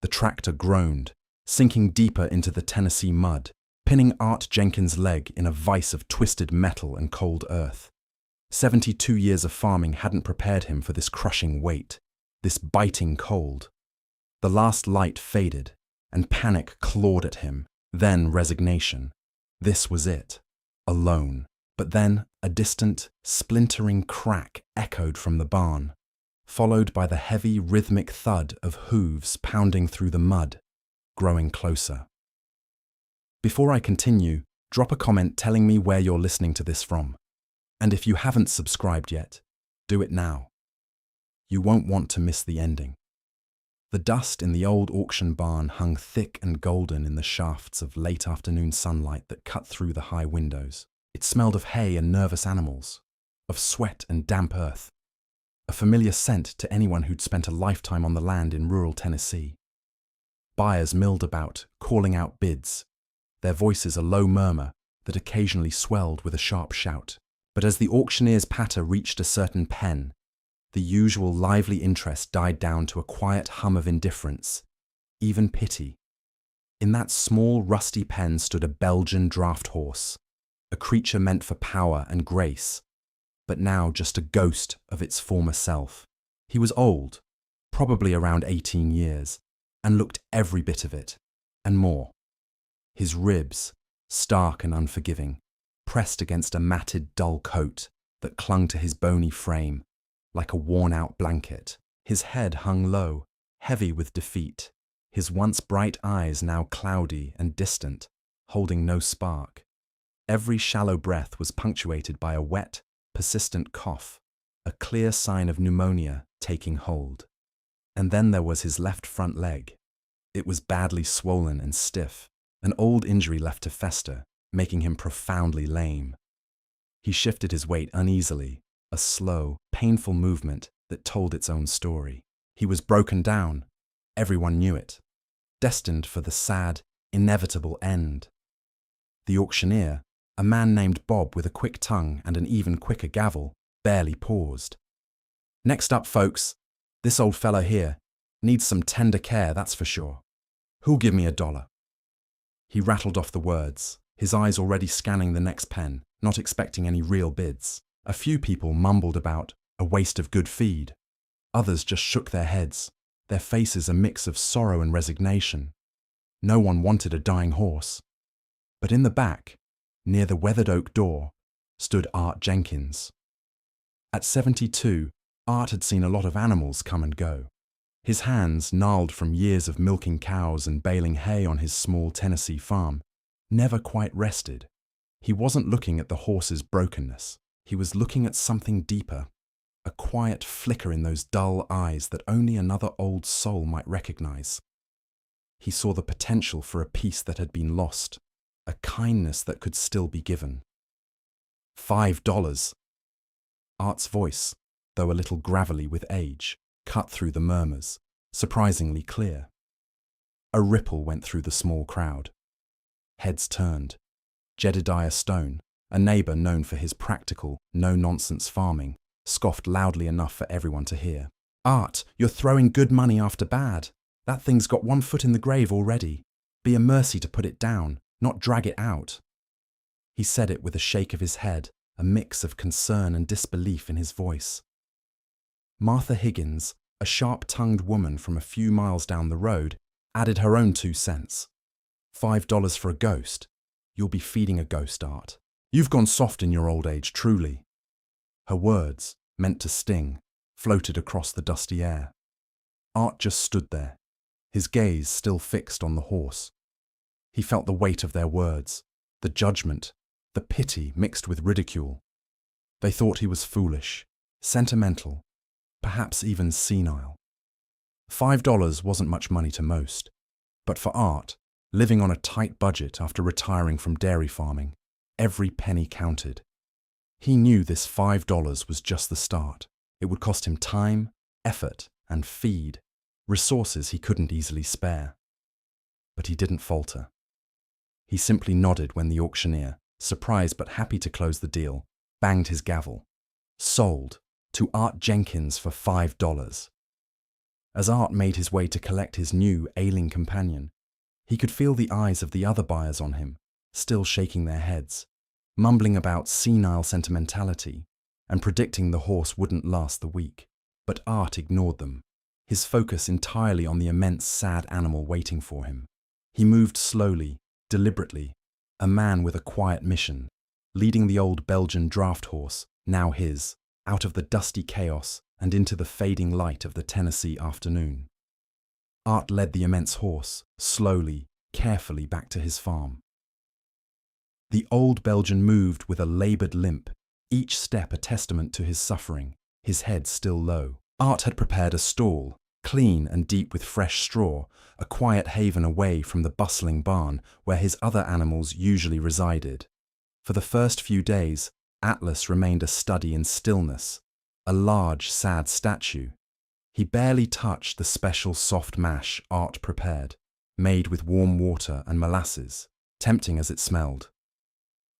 The tractor groaned, sinking deeper into the Tennessee mud, pinning Art Jenkins' leg in a vice of twisted metal and cold earth. 72 years of farming hadn't prepared him for this crushing weight, this biting cold. The last light faded, and panic clawed at him, then resignation. This was it. Alone. But then a distant, splintering crack echoed from the barn, followed by the heavy, rhythmic thud of hooves pounding through the mud, growing closer. Before I continue, drop a comment telling me where you're listening to this from. And if you haven't subscribed yet, do it now. You won't want to miss the ending. The dust in the old auction barn hung thick and golden in the shafts of late afternoon sunlight that cut through the high windows. It smelled of hay and nervous animals, of sweat and damp earth, a familiar scent to anyone who'd spent a lifetime on the land in rural Tennessee. Buyers milled about, calling out bids, their voices a low murmur that occasionally swelled with a sharp shout. But as the auctioneer's patter reached a certain pen, the usual lively interest died down to a quiet hum of indifference, even pity. In that small, rusty pen stood a Belgian draft horse, a creature meant for power and grace, but now just a ghost of its former self. He was old, probably around 18 years, and looked every bit of it, and more. His ribs, stark and unforgiving, pressed against a matted, dull coat that clung to his bony frame like a worn-out blanket. His head hung low, heavy with defeat, his once bright eyes now cloudy and distant, holding no spark. Every shallow breath was punctuated by a wet, persistent cough, a clear sign of pneumonia taking hold. And then there was his left front leg. It was badly swollen and stiff, an old injury left to fester, making him profoundly lame. He shifted his weight uneasily, a slow, painful movement that told its own story. He was broken down. Everyone knew it. Destined for the sad, inevitable end. The auctioneer, a man named Bob with a quick tongue and an even quicker gavel, barely paused. "Next up, folks, this old fellow here needs some tender care, that's for sure. Who'll give me $1? He rattled off the words, his eyes already scanning the next pen, not expecting any real bids. A few people mumbled about a waste of good feed. Others just shook their heads, their faces a mix of sorrow and resignation. No one wanted a dying horse. But in the back, near the weathered oak door, stood Art Jenkins. At 72, Art had seen a lot of animals come and go. His hands, gnarled from years of milking cows and baling hay on his small Tennessee farm, never quite rested. He wasn't looking at the horse's brokenness. He was looking at something deeper, a quiet flicker in those dull eyes that only another old soul might recognize. He saw the potential for a peace that had been lost, a kindness that could still be given. $5. Art's voice, though a little gravelly with age, cut through the murmurs, surprisingly clear. A ripple went through the small crowd. Heads turned. Jedediah Stone, a neighbour known for his practical, no-nonsense farming, scoffed loudly enough for everyone to hear. "Art, you're throwing good money after bad. That thing's got one foot in the grave already. Be a mercy to put it down, not drag it out." He said it with a shake of his head, a mix of concern and disbelief in his voice. Martha Higgins, a sharp-tongued woman from a few miles down the road, added her own 2 cents. $5 for a ghost. You'll be feeding a ghost, Art. You've gone soft in your old age, truly. Her words, meant to sting, floated across the dusty air. Art just stood there, his gaze still fixed on the horse. He felt the weight of their words, the judgment, the pity mixed with ridicule. They thought he was foolish, sentimental, perhaps even senile. $5 wasn't much money to most, but for Art, living on a tight budget after retiring from dairy farming, every penny counted. He knew this $5 was just the start. It would cost him time, effort, and feed, resources he couldn't easily spare. But he didn't falter. He simply nodded when the auctioneer, surprised but happy to close the deal, banged his gavel. Sold to Art Jenkins for $5. As Art made his way to collect his new, ailing companion, he could feel the eyes of the other buyers on him, still shaking their heads, mumbling about senile sentimentality and predicting the horse wouldn't last the week. But Art ignored them, his focus entirely on the immense, sad animal waiting for him. He moved slowly, deliberately, a man with a quiet mission, leading the old Belgian draft horse, now his, out of the dusty chaos and into the fading light of the Tennessee afternoon. Art led the immense horse, slowly, carefully back to his farm. The old Belgian moved with a laboured limp, each step a testament to his suffering, his head still low. Art had prepared a stall, clean and deep with fresh straw, a quiet haven away from the bustling barn where his other animals usually resided. For the first few days, Atlas remained a study in stillness, a large, sad statue. He barely touched the special soft mash Art prepared, made with warm water and molasses, tempting as it smelled.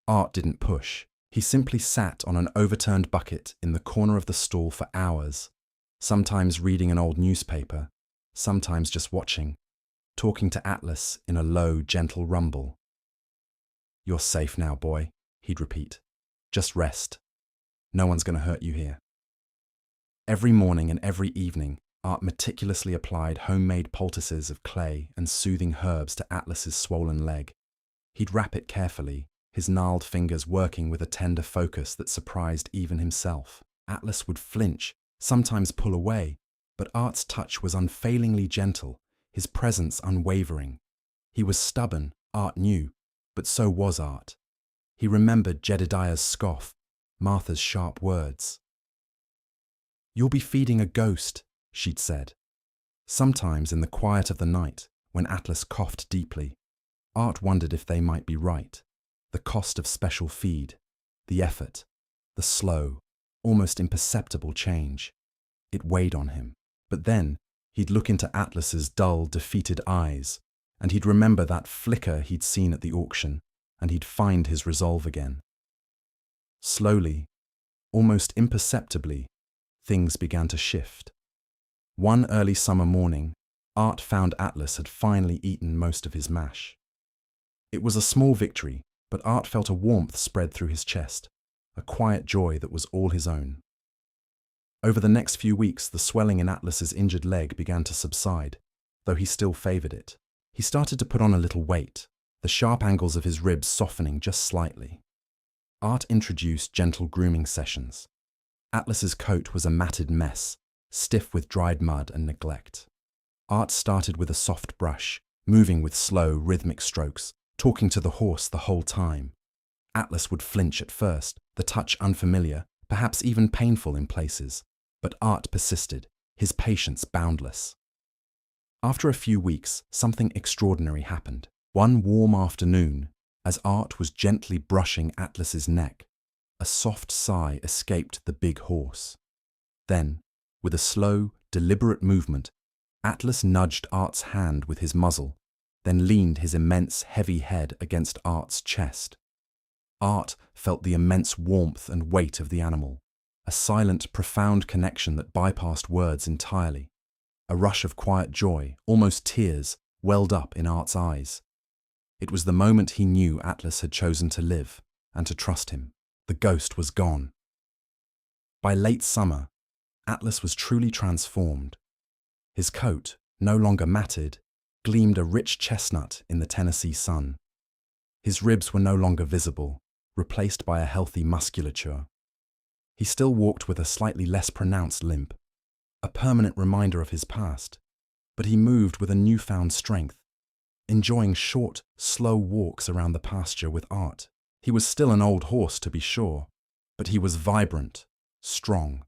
Art didn't push. He simply sat on an overturned bucket in the corner of the stall for hours, sometimes reading an old newspaper, sometimes just watching, talking to Atlas in a low, gentle rumble. "You're safe now, boy," he'd repeat. "Just rest. No one's going to hurt you here." Every morning and every evening, Art meticulously applied homemade poultices of clay and soothing herbs to Atlas's swollen leg. He'd wrap it carefully, his gnarled fingers working with a tender focus that surprised even himself. Atlas would flinch, sometimes pull away, but Art's touch was unfailingly gentle, his presence unwavering. He was stubborn, Art knew, but so was Art. He remembered Jedediah's scoff, Martha's sharp words. "You'll be feeding a ghost," she'd said. Sometimes in the quiet of the night, when Atlas coughed deeply, Art wondered if they might be right. The cost of special feed, the effort, the slow, almost imperceptible change. It weighed on him. But then he'd look into Atlas's dull, defeated eyes, and he'd remember that flicker he'd seen at the auction, and he'd find his resolve again. Slowly, almost imperceptibly, things began to shift. One early summer morning, Art found Atlas had finally eaten most of his mash. It was a small victory, but Art felt a warmth spread through his chest, a quiet joy that was all his own. Over the next few weeks, the swelling in Atlas's injured leg began to subside, though he still favoured it. He started to put on a little weight, the sharp angles of his ribs softening just slightly. Art introduced gentle grooming sessions. Atlas's coat was a matted mess, stiff with dried mud and neglect. Art started with a soft brush, moving with slow, rhythmic strokes, talking to the horse the whole time. Atlas would flinch at first, the touch unfamiliar, perhaps even painful in places, but Art persisted, his patience boundless. After a few weeks, something extraordinary happened. One warm afternoon, as Art was gently brushing Atlas's neck, a soft sigh escaped the big horse. Then, with a slow, deliberate movement, Atlas nudged Art's hand with his muzzle, then leaned his immense, heavy head against Art's chest. Art felt the immense warmth and weight of the animal, a silent, profound connection that bypassed words entirely. A rush of quiet joy, almost tears, welled up in Art's eyes. It was the moment he knew Atlas had chosen to live and to trust him. The ghost was gone. By late summer, Atlas was truly transformed. His coat, no longer matted, gleamed a rich chestnut in the Tennessee sun. His ribs were no longer visible, replaced by a healthy musculature. He still walked with a slightly less pronounced limp, a permanent reminder of his past, but he moved with a newfound strength, enjoying short, slow walks around the pasture with Art. He was still an old horse, to be sure, but he was vibrant, strong,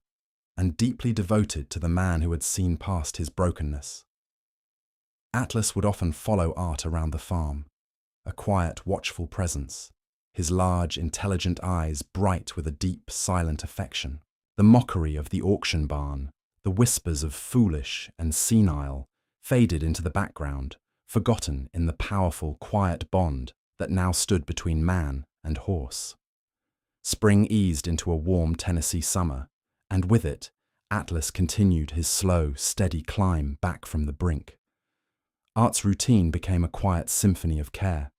and deeply devoted to the man who had seen past his brokenness. Atlas would often follow Art around the farm, a quiet, watchful presence, his large, intelligent eyes bright with a deep, silent affection. The mockery of the auction barn, the whispers of foolish and senile, faded into the background, forgotten in the powerful, quiet bond that now stood between man and horse. Spring eased into a warm Tennessee summer, and with it, Atlas continued his slow, steady climb back from the brink. Art's routine became a quiet symphony of care.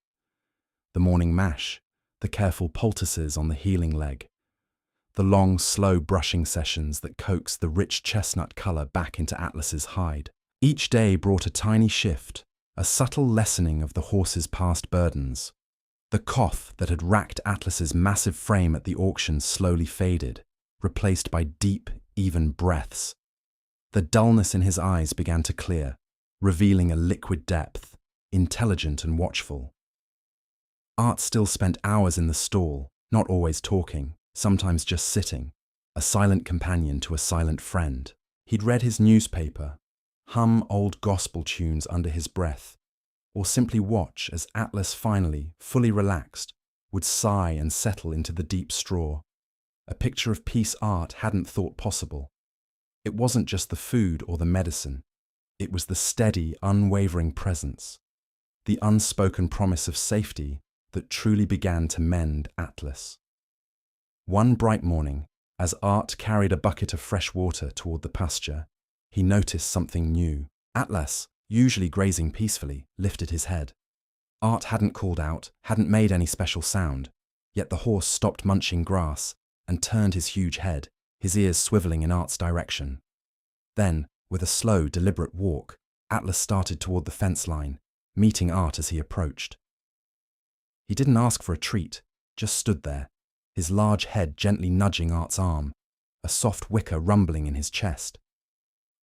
The morning mash, the careful poultices on the healing leg, the long, slow brushing sessions that coaxed the rich chestnut color back into Atlas's hide. Each day brought a tiny shift, a subtle lessening of the horse's past burdens. The cough that had racked Atlas's massive frame at the auction slowly faded, replaced by deep, even breaths. The dullness in his eyes began to clear, revealing a liquid depth, intelligent and watchful. Art still spent hours in the stall, not always talking, sometimes just sitting, a silent companion to a silent friend. He'd read his newspaper, hum old gospel tunes under his breath, or simply watch as Atlas finally, fully relaxed, would sigh and settle into the deep straw. A picture of peace Art hadn't thought possible. It wasn't just the food or the medicine. It was the steady, unwavering presence, the unspoken promise of safety that truly began to mend Atlas. One bright morning, as Art carried a bucket of fresh water toward the pasture, he noticed something new. Atlas, usually grazing peacefully, lifted his head. Art hadn't called out, hadn't made any special sound, yet the horse stopped munching grass and turned his huge head, his ears swiveling in Art's direction. Then, with a slow, deliberate walk, Atlas started toward the fence line, meeting Art as he approached. He didn't ask for a treat, just stood there, his large head gently nudging Art's arm, a soft wicker rumbling in his chest.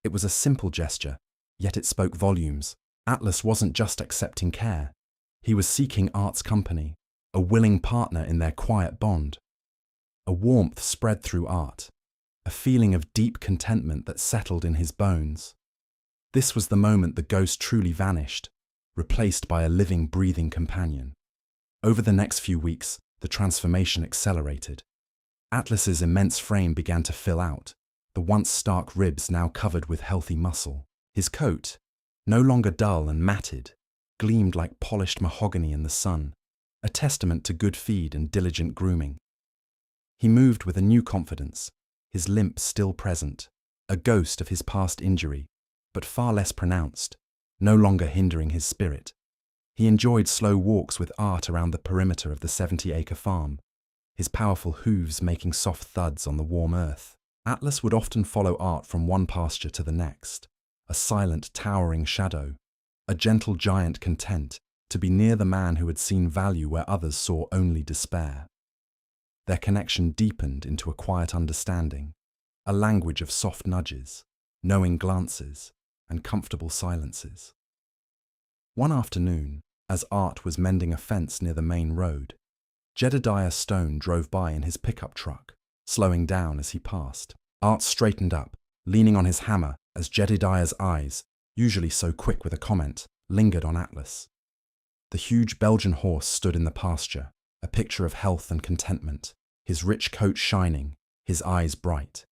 It was a simple gesture, yet it spoke volumes. Atlas wasn't just accepting care. He was seeking Art's company, a willing partner in their quiet bond. A warmth spread through Art, a feeling of deep contentment that settled in his bones. This was the moment the ghost truly vanished, replaced by a living, breathing companion. Over the next few weeks, the transformation accelerated. Atlas's immense frame began to fill out, the once stark ribs now covered with healthy muscle. His coat, no longer dull and matted, gleamed like polished mahogany in the sun, a testament to good feed and diligent grooming. He moved with a new confidence, his limp still present, a ghost of his past injury, but far less pronounced, no longer hindering his spirit. He enjoyed slow walks with Art around the perimeter of the 70-acre farm, his powerful hooves making soft thuds on the warm earth. Atlas would often follow Art from one pasture to the next, a silent, towering shadow, a gentle giant content to be near the man who had seen value where others saw only despair. Their connection deepened into a quiet understanding, a language of soft nudges, knowing glances, and comfortable silences. One afternoon, as Art was mending a fence near the main road, Jedediah Stone drove by in his pickup truck, slowing down as he passed. Art straightened up, leaning on his hammer as Jedediah's eyes, usually so quick with a comment, lingered on Atlas. The huge Belgian horse stood in the pasture, a picture of health and contentment, his rich coat shining, his eyes bright.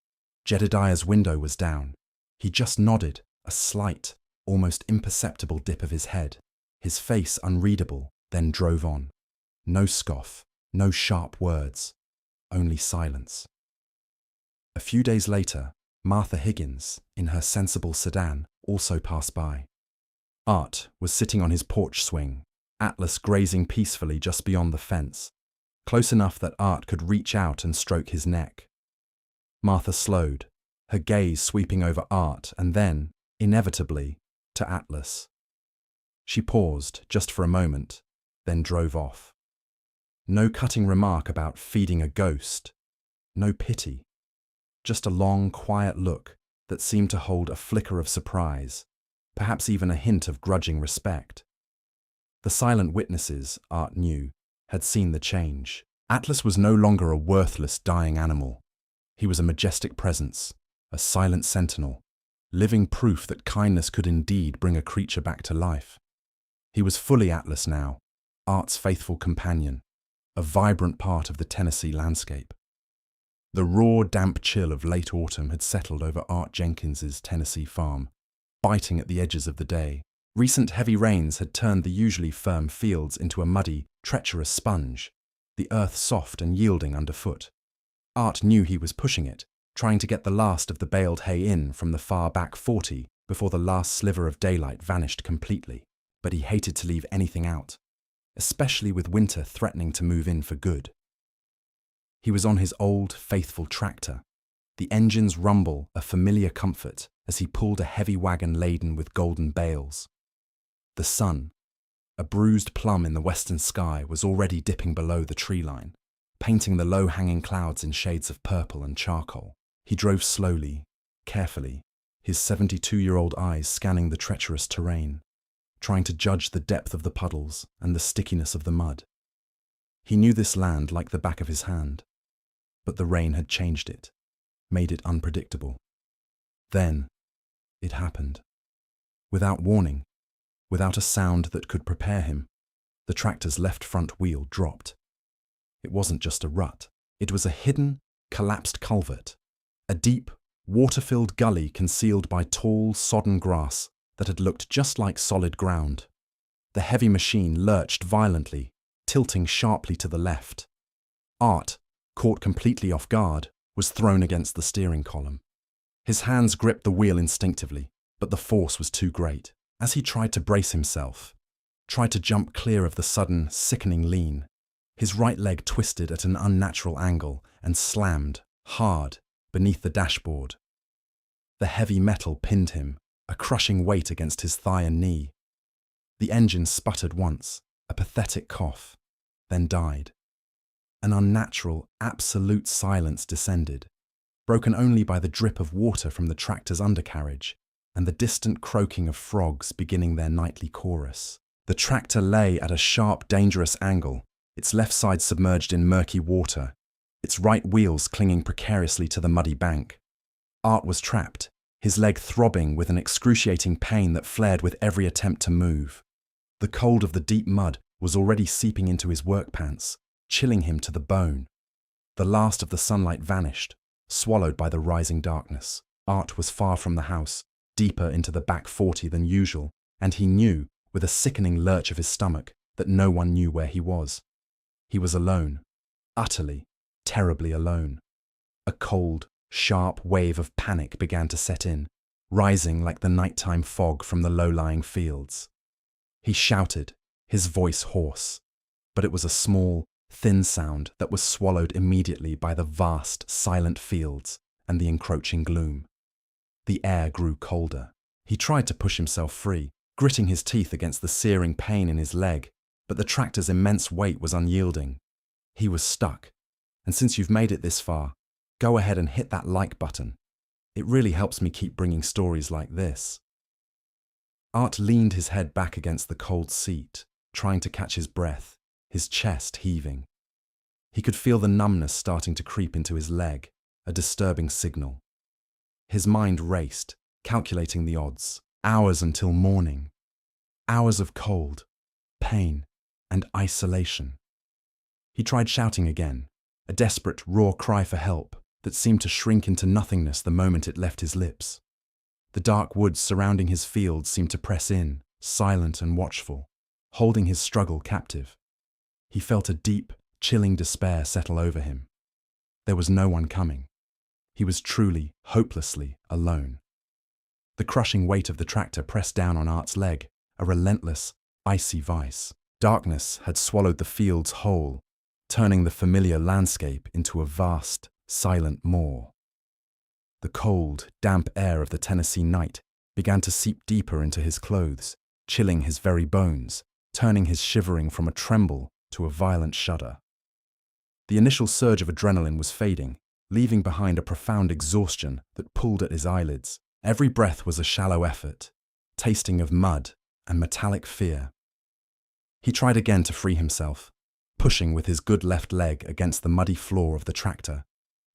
Jedediah's window was down. He just nodded, a slight, almost imperceptible dip of his head, his face unreadable, then drove on. No scoff, no sharp words, only silence. A few days later, Martha Higgins, in her sensible sedan, also passed by. Art was sitting on his porch swing, Atlas grazing peacefully just beyond the fence, close enough that Art could reach out and stroke his neck. Martha slowed, her gaze sweeping over Art and then, inevitably, to Atlas. She paused just for a moment, then drove off. No cutting remark about feeding a ghost, no pity, just a long, quiet look that seemed to hold a flicker of surprise, perhaps even a hint of grudging respect. The silent witnesses, Art knew, had seen the change. Atlas was no longer a worthless, dying animal. He was a majestic presence, a silent sentinel, living proof that kindness could indeed bring a creature back to life. He was fully Atlas now, Art's faithful companion, a vibrant part of the Tennessee landscape. The raw, damp chill of late autumn had settled over Art Jenkins's Tennessee farm, biting at the edges of the day. Recent heavy rains had turned the usually firm fields into a muddy, treacherous sponge, the earth soft and yielding underfoot. Art knew he was pushing it, trying to get the last of the baled hay in from the far back 40 before the last sliver of daylight vanished completely. But he hated to leave anything out, especially with winter threatening to move in for good. He was on his old, faithful tractor, the engine's rumble a familiar comfort as he pulled a heavy wagon laden with golden bales. The sun, a bruised plum in the western sky, was already dipping below the tree line, painting the low-hanging clouds in shades of purple and charcoal. He drove slowly, carefully, his 72-year-old eyes scanning the treacherous terrain, trying to judge the depth of the puddles and the stickiness of the mud. He knew this land like the back of his hand, but the rain had changed it, made it unpredictable. Then, it happened. Without warning, without a sound that could prepare him, the tractor's left front wheel dropped. It wasn't just a rut. It was a hidden, collapsed culvert, a deep, water-filled gully concealed by tall, sodden grass that had looked just like solid ground. The heavy machine lurched violently, tilting sharply to the left. Art, caught completely off guard, was thrown against the steering column. His hands gripped the wheel instinctively, but the force was too great. As he tried to brace himself, tried to jump clear of the sudden, sickening lean, his right leg twisted at an unnatural angle and slammed, hard, beneath the dashboard. The heavy metal pinned him, a crushing weight against his thigh and knee. The engine sputtered once, a pathetic cough, then died. An unnatural, absolute silence descended, broken only by the drip of water from the tractor's undercarriage and the distant croaking of frogs beginning their nightly chorus. The tractor lay at a sharp, dangerous angle, its left side submerged in murky water, its right wheels clinging precariously to the muddy bank. Art was trapped, his leg throbbing with an excruciating pain that flared with every attempt to move. The cold of the deep mud was already seeping into his work pants, chilling him to the bone. The last of the sunlight vanished, swallowed by the rising darkness. Art was far from the house, deeper into the back 40 than usual, and he knew, with a sickening lurch of his stomach, that no one knew where he was. He was alone, utterly, terribly alone. A cold, sharp wave of panic began to set in, rising like the nighttime fog from the low-lying fields. He shouted, his voice hoarse, but it was a small, thin sound that was swallowed immediately by the vast, silent fields and the encroaching gloom. The air grew colder. He tried to push himself free, gritting his teeth against the searing pain in his leg, but the tractor's immense weight was unyielding. He was stuck, and since you've made it this far, go ahead and hit that like button. It really helps me keep bringing stories like this. Art leaned his head back against the cold seat, trying to catch his breath, his chest heaving. He could feel the numbness starting to creep into his leg, a disturbing signal. His mind raced, calculating the odds. Hours until morning. Hours of cold, pain, and isolation. He tried shouting again, a desperate, raw cry for help that seemed to shrink into nothingness the moment it left his lips. The dark woods surrounding his field seemed to press in, silent and watchful, holding his struggle captive. He felt a deep, chilling despair settle over him. There was no one coming. He was truly, hopelessly alone. The crushing weight of the tractor pressed down on Art's leg, a relentless, icy vice. Darkness had swallowed the fields whole, turning the familiar landscape into a vast, silent moor. The cold, damp air of the Tennessee night began to seep deeper into his clothes, chilling his very bones, turning his shivering from a tremble to a violent shudder. The initial surge of adrenaline was fading, leaving behind a profound exhaustion that pulled at his eyelids. Every breath was a shallow effort, tasting of mud and metallic fear. He tried again to free himself, pushing with his good left leg against the muddy floor of the tractor,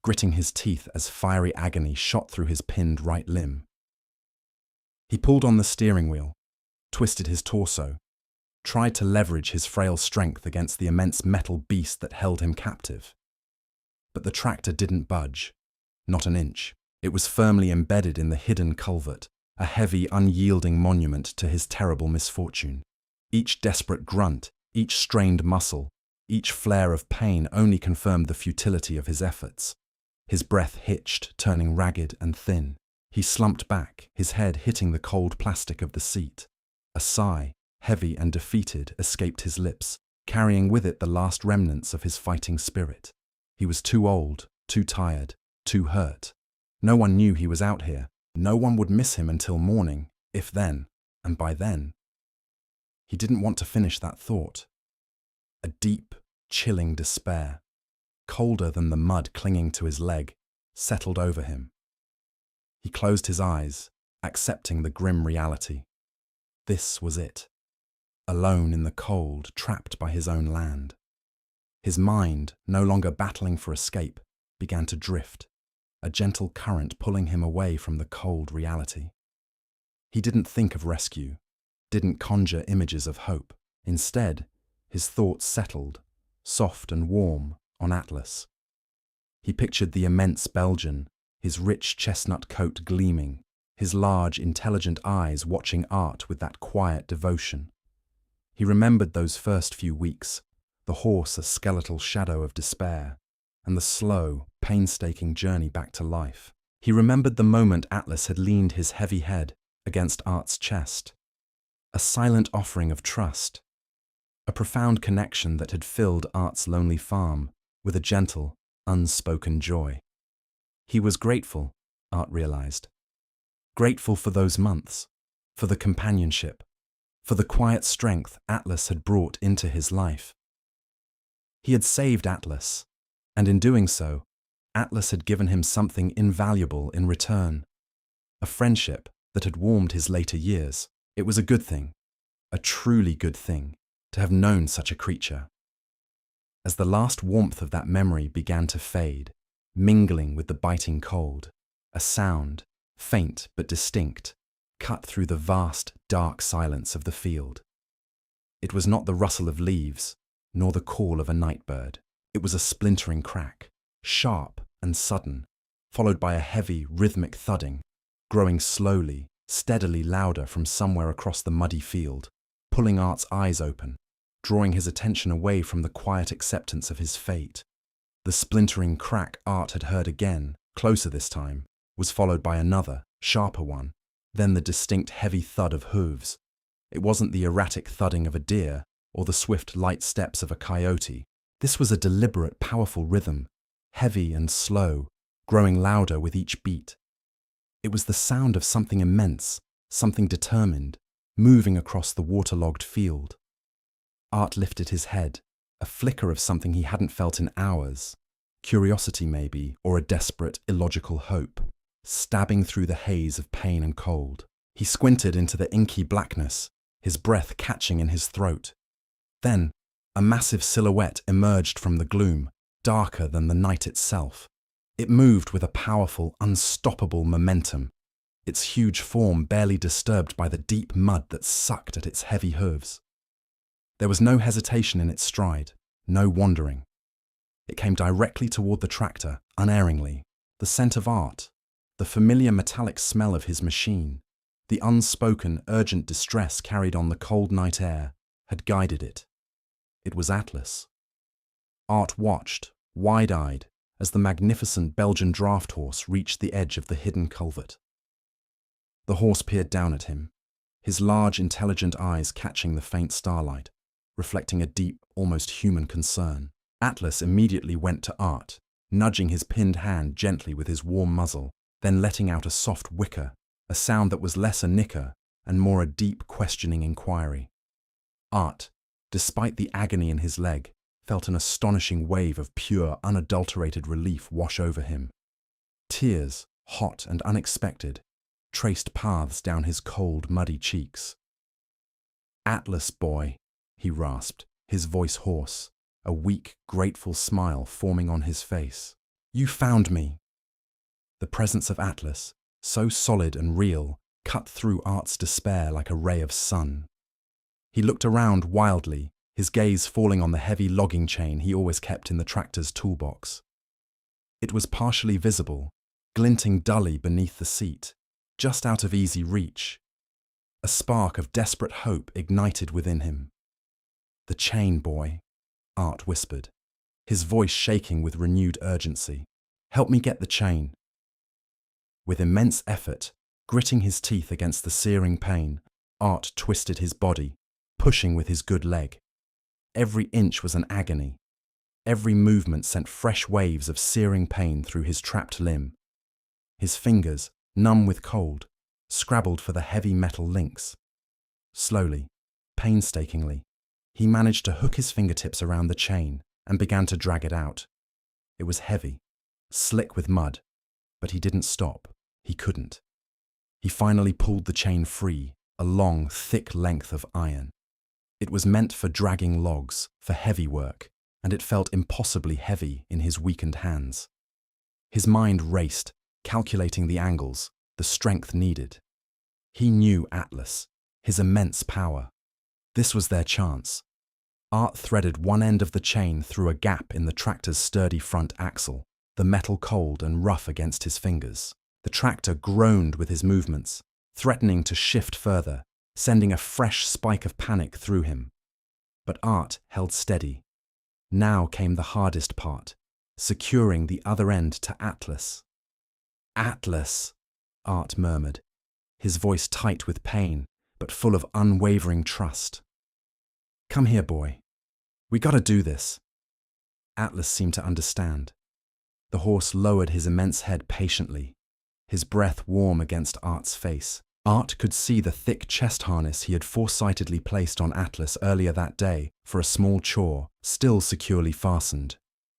gritting his teeth as fiery agony shot through his pinned right limb. He pulled on the steering wheel, twisted his torso, tried to leverage his frail strength against the immense metal beast that held him captive. But the tractor didn't budge, not an inch. It was firmly embedded in the hidden culvert, a heavy, unyielding monument to his terrible misfortune. Each desperate grunt, each strained muscle, each flare of pain only confirmed the futility of his efforts. His breath hitched, turning ragged and thin. He slumped back, his head hitting the cold plastic of the seat. A sigh, heavy and defeated, escaped his lips, carrying with it the last remnants of his fighting spirit. He was too old, too tired, too hurt. No one knew he was out here. No one would miss him until morning, if then, and by then. He didn't want to finish that thought. A deep, chilling despair, colder than the mud clinging to his leg, settled over him. He closed his eyes, accepting the grim reality. This was it. Alone in the cold, trapped by his own land. His mind, no longer battling for escape, began to drift, a gentle current pulling him away from the cold reality. He didn't think of rescue, didn't conjure images of hope. Instead, his thoughts settled, soft and warm, on Atlas. He pictured the immense Belgian, his rich chestnut coat gleaming, his large, intelligent eyes watching Art with that quiet devotion. He remembered those first few weeks, the horse a skeletal shadow of despair, and the slow, painstaking journey back to life. He remembered the moment Atlas had leaned his heavy head against Art's chest, a silent offering of trust, a profound connection that had filled Art's lonely farm with a gentle, unspoken joy. He was grateful, Art realized. Grateful for those months, for the companionship, for the quiet strength Atlas had brought into his life. He had saved Atlas, and in doing so, Atlas had given him something invaluable in return, a friendship that had warmed his later years. It was a good thing, a truly good thing, to have known such a creature. As the last warmth of that memory began to fade, mingling with the biting cold, a sound, faint but distinct, cut through the vast, dark silence of the field. It was not the rustle of leaves, nor the call of a night bird. It was a splintering crack, sharp and sudden, followed by a heavy, rhythmic thudding, growing slowly, steadily louder from somewhere across the muddy field, pulling Art's eyes open, drawing his attention away from the quiet acceptance of his fate. The splintering crack Art had heard again, closer this time, was followed by another, sharper one, then the distinct heavy thud of hooves. It wasn't the erratic thudding of a deer or the swift, light steps of a coyote. This was a deliberate, powerful rhythm, heavy and slow, growing louder with each beat. It was the sound of something immense, something determined, moving across the waterlogged field. Art lifted his head, a flicker of something he hadn't felt in hours, curiosity maybe, or a desperate, illogical hope, stabbing through the haze of pain and cold. He squinted into the inky blackness, his breath catching in his throat. Then, a massive silhouette emerged from the gloom, darker than the night itself. It moved with a powerful, unstoppable momentum, its huge form barely disturbed by the deep mud that sucked at its heavy hooves. There was no hesitation in its stride, no wandering. It came directly toward the tractor, unerringly. The scent of Art, the familiar metallic smell of his machine, the unspoken, urgent distress carried on the cold night air, had guided it. It was Atlas. Art watched, wide-eyed, as the magnificent Belgian draft horse reached the edge of the hidden culvert. The horse peered down at him, his large, intelligent eyes catching the faint starlight, reflecting a deep, almost human concern. Atlas immediately went to Art, nudging his pinned hand gently with his warm muzzle, then letting out a soft whicker, a sound that was less a nicker and more a deep, questioning inquiry. Art, despite the agony in his leg, felt an astonishing wave of pure, unadulterated relief wash over him. Tears, hot and unexpected, traced paths down his cold, muddy cheeks. "Atlas, boy," he rasped, his voice hoarse, a weak, grateful smile forming on his face. "You found me." The presence of Atlas, so solid and real, cut through Art's despair like a ray of sun. He looked around wildly, his gaze falling on the heavy logging chain he always kept in the tractor's toolbox. It was partially visible, glinting dully beneath the seat, just out of easy reach. A spark of desperate hope ignited within him. "The chain, boy," Art whispered, his voice shaking with renewed urgency. Help me get the chain." With immense effort, gritting his teeth against the searing pain, Art twisted his body, pushing with his good leg. Every inch was an agony. Every movement sent fresh waves of searing pain through his trapped limb. His fingers, numb with cold, scrabbled for the heavy metal links. Slowly, painstakingly, he managed to hook his fingertips around the chain and began to drag it out. It was heavy, slick with mud, but he didn't stop. He couldn't. He finally pulled the chain free, a long, thick length of iron. It was meant for dragging logs, for heavy work, and it felt impossibly heavy in his weakened hands. His mind raced, calculating the angles, the strength needed. He knew Atlas, his immense power. This was their chance. Art threaded one end of the chain through a gap in the tractor's sturdy front axle, the metal cold and rough against his fingers. The tractor groaned with his movements, threatening to shift further, sending a fresh spike of panic through him. But Art held steady. Now came the hardest part, securing the other end to Atlas. "Atlas," Art murmured, his voice tight with pain, but full of unwavering trust. "Come here, boy. We gotta do this." Atlas seemed to understand. The horse lowered his immense head patiently, his breath warm against Art's face. Art could see the thick chest harness he had foresightedly placed on Atlas earlier that day for a small chore, still securely fastened.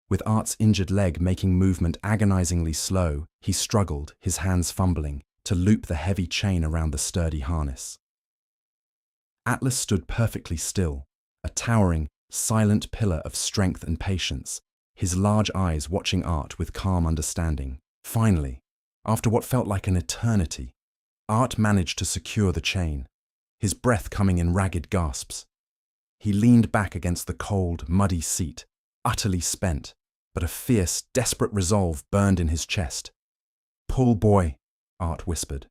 With Art's injured leg making movement agonizingly slow, he struggled, his hands fumbling, to loop the heavy chain around the sturdy harness. Atlas stood perfectly still, a towering, silent pillar of strength and patience, his large eyes watching Art with calm understanding. Finally, after what felt like an eternity, Art managed to secure the chain, his breath coming in ragged gasps. He leaned back against the cold, muddy seat, utterly spent, but a fierce, desperate resolve burned in his chest. "Pull, boy," Art whispered,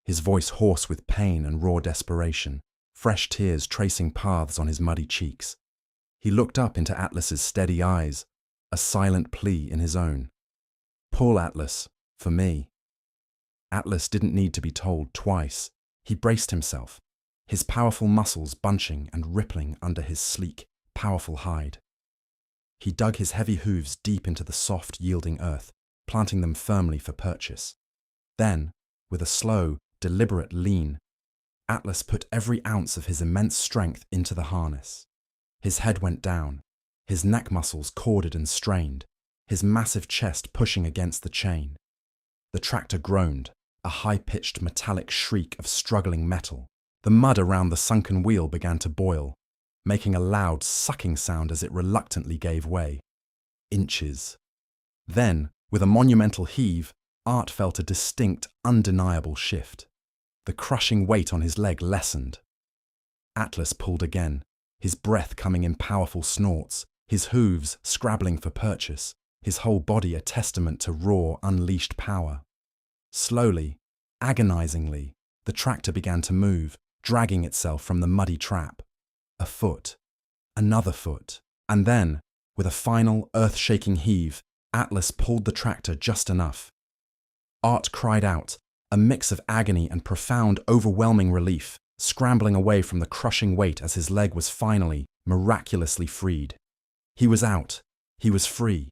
his voice hoarse with pain and raw desperation, fresh tears tracing paths on his muddy cheeks. He looked up into Atlas's steady eyes, a silent plea in his own. "Pull, Atlas, for me." Atlas didn't need to be told twice. He braced himself, his powerful muscles bunching and rippling under his sleek, powerful hide. He dug his heavy hooves deep into the soft, yielding earth, planting them firmly for purchase. Then, with a slow, deliberate lean, Atlas put every ounce of his immense strength into the harness. His head went down, his neck muscles corded and strained, his massive chest pushing against the chain. The tractor groaned, a high-pitched metallic shriek of struggling metal. The mud around the sunken wheel began to boil, making a loud, sucking sound as it reluctantly gave way. Inches. Then, with a monumental heave, Art felt a distinct, undeniable shift. The crushing weight on his leg lessened. Atlas pulled again, his breath coming in powerful snorts, his hooves scrabbling for purchase, his whole body a testament to raw, unleashed power. Slowly, agonizingly, the tractor began to move, dragging itself from the muddy trap. A foot, another foot, and then, with a final, earth-shaking heave, Atlas pulled the tractor just enough. Art cried out, a mix of agony and profound, overwhelming relief, scrambling away from the crushing weight as his leg was finally, miraculously freed. He was out. He was free.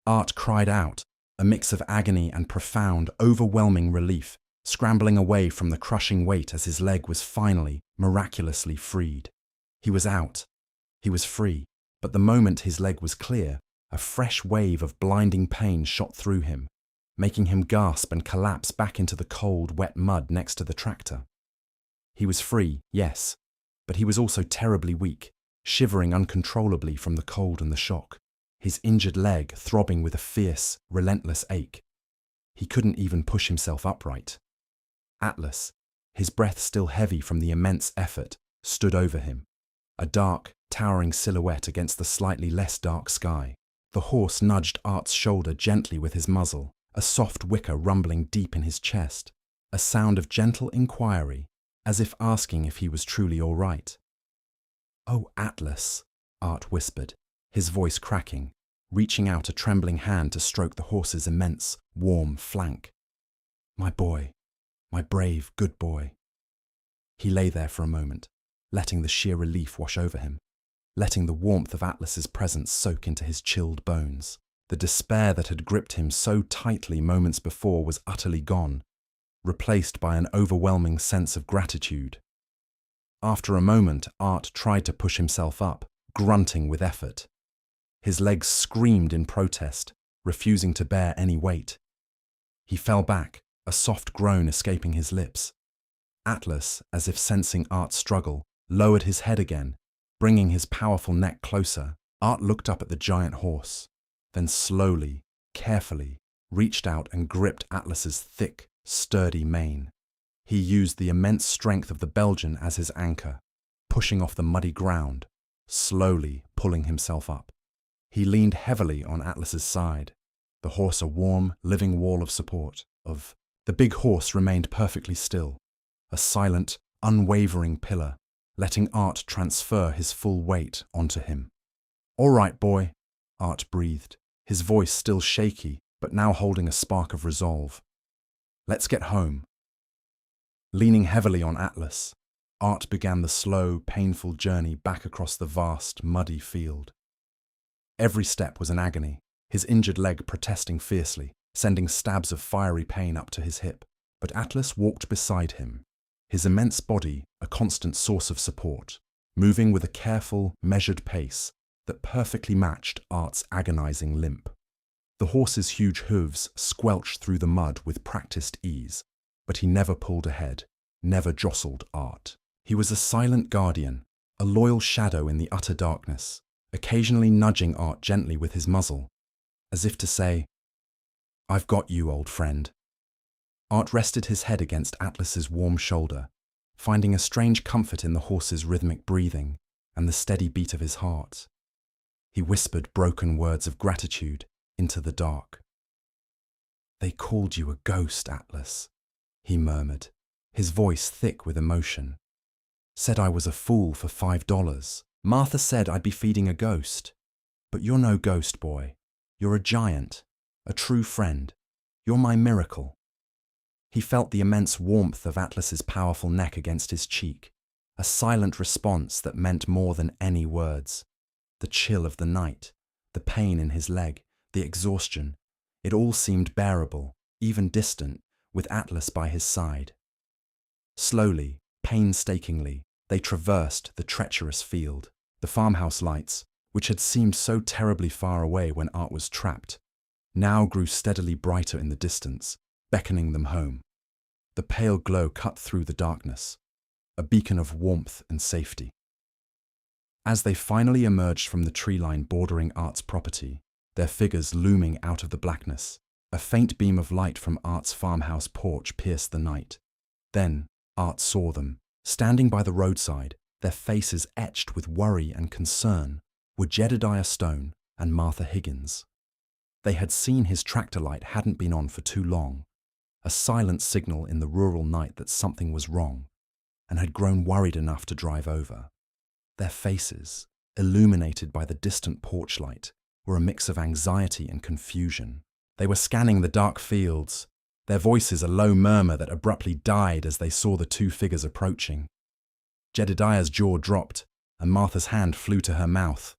Art cried out, a mix of agony and profound, overwhelming relief, scrambling away from the crushing weight as his leg was finally, miraculously freed. He was out. He was free. But the moment his leg was clear, a fresh wave of blinding pain shot through him, making him gasp and collapse back into the cold, wet mud next to the tractor. He was free, yes, but he was also terribly weak, shivering uncontrollably from the cold and the shock, his injured leg throbbing with a fierce, relentless ache. He couldn't even push himself upright. Atlas, his breath still heavy from the immense effort, stood over him, a dark, towering silhouette against the slightly less dark sky. The horse nudged Art's shoulder gently with his muzzle, a soft whicker rumbling deep in his chest, a sound of gentle inquiry, as if asking if he was truly all right. "Oh, Atlas," Art whispered, his voice cracking, reaching out a trembling hand to stroke the horse's immense, warm flank. "My boy, my brave, good boy." He lay there for a moment, letting the sheer relief wash over him, letting the warmth of Atlas's presence soak into his chilled bones. The despair that had gripped him so tightly moments before was utterly gone, replaced by an overwhelming sense of gratitude. After a moment, Art tried to push himself up, grunting with effort. His legs screamed in protest, refusing to bear any weight. He fell back, a soft groan escaping his lips. Atlas, as if sensing Art's struggle, lowered his head again, bringing his powerful neck closer. Art looked up at the giant horse, then slowly, carefully, reached out and gripped Atlas's thick, sturdy mane. He used the immense strength of the Belgian as his anchor, pushing off the muddy ground, slowly pulling himself up. He leaned heavily on Atlas's side, the horse a warm, living wall of support. The big horse remained perfectly still, a silent, unwavering pillar, letting Art transfer his full weight onto him. "All right, boy," Art breathed, his voice still shaky, but now holding a spark of resolve. "Let's get home." Leaning heavily on Atlas, Art began the slow, painful journey back across the vast, muddy field. Every step was an agony, his injured leg protesting fiercely, sending stabs of fiery pain up to his hip. But Atlas walked beside him, his immense body a constant source of support, moving with a careful, measured pace that perfectly matched Art's agonizing limp. The horse's huge hooves squelched through the mud with practiced ease, but he never pulled ahead, never jostled Art. He was a silent guardian, a loyal shadow in the utter darkness, occasionally nudging Art gently with his muzzle, as if to say, "I've got you, old friend." Art rested his head against Atlas's warm shoulder, finding a strange comfort in the horse's rhythmic breathing and the steady beat of his heart. He whispered broken words of gratitude into the dark. "They called you a ghost, Atlas," he murmured, his voice thick with emotion. "Said I was a fool for $5. Martha said I'd be feeding a ghost. But you're no ghost, boy. You're a giant, a true friend. You're my miracle." He felt the immense warmth of Atlas's powerful neck against his cheek, a silent response that meant more than any words. The chill of the night, the pain in his leg, the exhaustion, it all seemed bearable, even distant, with Atlas by his side. Slowly, painstakingly, they traversed the treacherous field. The farmhouse lights, which had seemed so terribly far away when Art was trapped, now grew steadily brighter in the distance, beckoning them home. The pale glow cut through the darkness, a beacon of warmth and safety. As they finally emerged from the tree line bordering Art's property, their figures looming out of the blackness, a faint beam of light from Art's farmhouse porch pierced the night. Then Art saw them, standing by the roadside, their faces etched with worry and concern, were Jedediah Stone and Martha Higgins. They had seen his tractor light hadn't been on for too long, a silent signal in the rural night that something was wrong, and had grown worried enough to drive over. Their faces, illuminated by the distant porch light, were a mix of anxiety and confusion. They were scanning the dark fields, their voices a low murmur that abruptly died as they saw the two figures approaching. Jedediah's jaw dropped, and Martha's hand flew to her mouth.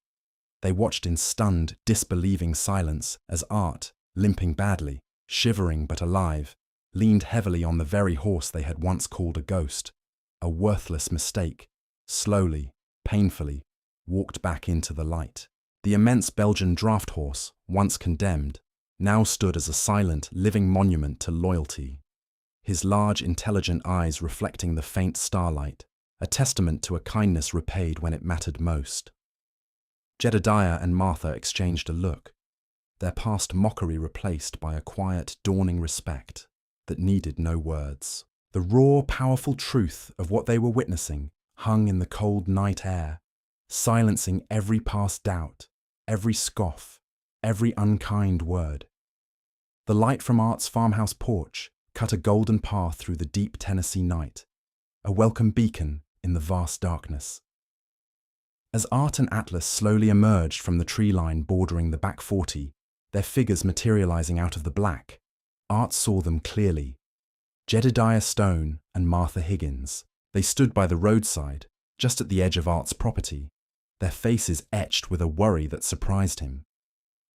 They watched in stunned, disbelieving silence as Art, limping badly, shivering but alive, leaned heavily on the very horse they had once called a ghost, a worthless mistake, slowly, painfully, walked back into the light. The immense Belgian draft horse, once condemned, now stood as a silent, living monument to loyalty, his large, intelligent eyes reflecting the faint starlight, a testament to a kindness repaid when it mattered most. Jedediah and Martha exchanged a look, their past mockery replaced by a quiet, dawning respect that needed no words. The raw, powerful truth of what they were witnessing hung in the cold night air, silencing every past doubt, every scoff, every unkind word. The light from Art's farmhouse porch cut a golden path through the deep Tennessee night, a welcome beacon in the vast darkness. As Art and Atlas slowly emerged from the tree line bordering the back 40, their figures materializing out of the black, Art saw them clearly. Jedediah Stone and Martha Higgins. They stood by the roadside, just at the edge of Art's property, their faces etched with a worry that surprised him.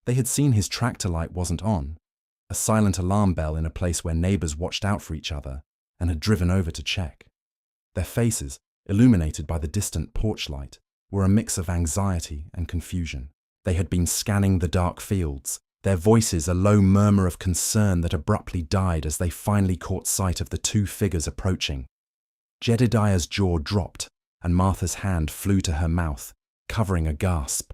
They had seen his tractor light wasn't on, a silent alarm bell in a place where neighbors watched out for each other, and had driven over to check. Their faces, illuminated by the distant porch light, were a mix of anxiety and confusion. They had been scanning the dark fields, their voices a low murmur of concern that abruptly died as they finally caught sight of the two figures approaching. Jedediah's jaw dropped, and Martha's hand flew to her mouth, covering a gasp.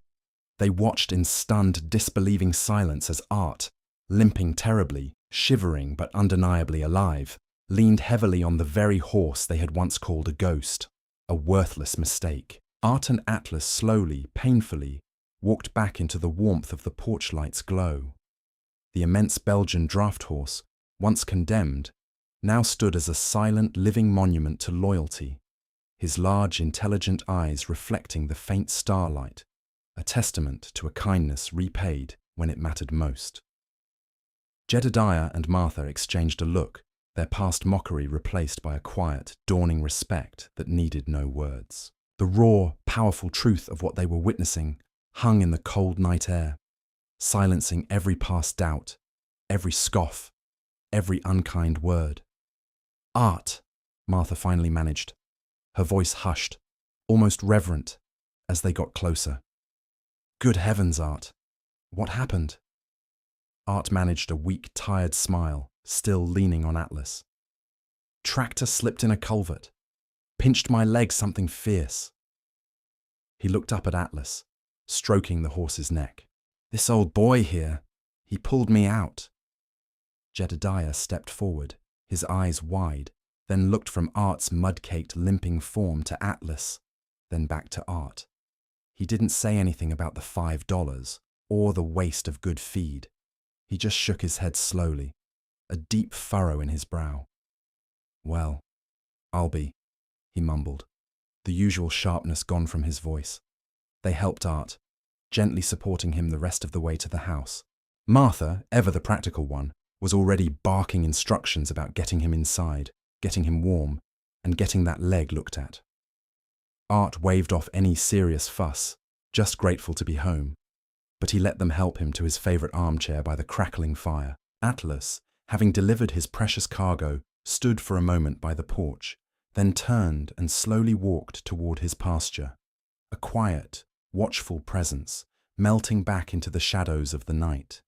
They watched in stunned, disbelieving silence as Art, limping terribly, shivering but undeniably alive, leaned heavily on the very horse they had once called a ghost, a worthless mistake. Art and Atlas slowly, painfully, walked back into the warmth of the porch light's glow. The immense Belgian draft horse, once condemned, now stood as a silent, living monument to loyalty, his large, intelligent eyes reflecting the faint starlight, a testament to a kindness repaid when it mattered most. Jedediah and Martha exchanged a look, their past mockery replaced by a quiet, dawning respect that needed no words. The raw, powerful truth of what they were witnessing hung in the cold night air, silencing every past doubt, every scoff, every unkind word. "Art," Martha finally managed, her voice hushed, almost reverent, as they got closer. "Good heavens, Art. What happened?" Art managed a weak, tired smile, still leaning on Atlas. "Tractor slipped in a culvert. Pinched my leg something fierce." He looked up at Atlas, stroking the horse's neck. "This old boy here, he pulled me out." Jedediah stepped forward, his eyes wide, then looked from Art's mud-caked, limping form to Atlas, then back to Art. He didn't say anything about the $5 or the waste of good feed. He just shook his head slowly, a deep furrow in his brow. "Well, I'll be," he mumbled, the usual sharpness gone from his voice. They helped Art, gently supporting him the rest of the way to the house. Martha, ever the practical one, was already barking instructions about getting him inside, getting him warm, and getting that leg looked at. Art waved off any serious fuss, just grateful to be home, but he let them help him to his favorite armchair by the crackling fire. Atlas, having delivered his precious cargo, stood for a moment by the porch, then turned and slowly walked toward his pasture, a quiet, watchful presence, melting back into the shadows of the night.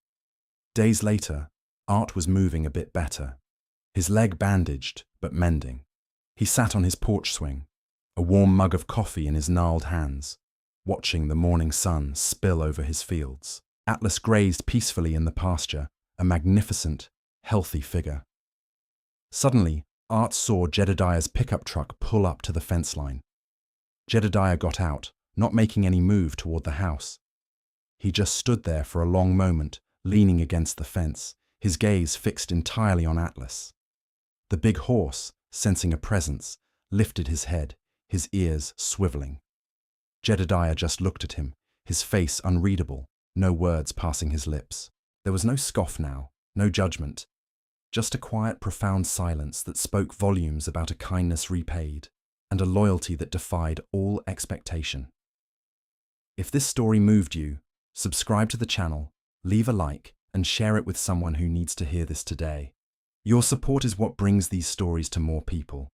Days later, Art was moving a bit better, his leg bandaged but mending. He sat on his porch swing, a warm mug of coffee in his gnarled hands, watching the morning sun spill over his fields. Atlas grazed peacefully in the pasture, a magnificent, healthy figure. Suddenly, Art saw Jedediah's pickup truck pull up to the fence line. Jedediah got out, not making any move toward the house. He just stood there for a long moment, leaning against the fence, his gaze fixed entirely on Atlas. The big horse, sensing a presence, lifted his head, his ears swiveling. Jedediah just looked at him, his face unreadable, no words passing his lips. There was no scoff now, no judgment, just a quiet, profound silence that spoke volumes about a kindness repaid and a loyalty that defied all expectation. If this story moved you, subscribe to the channel, leave a like, and share it with someone who needs to hear this today. Your support is what brings these stories to more people.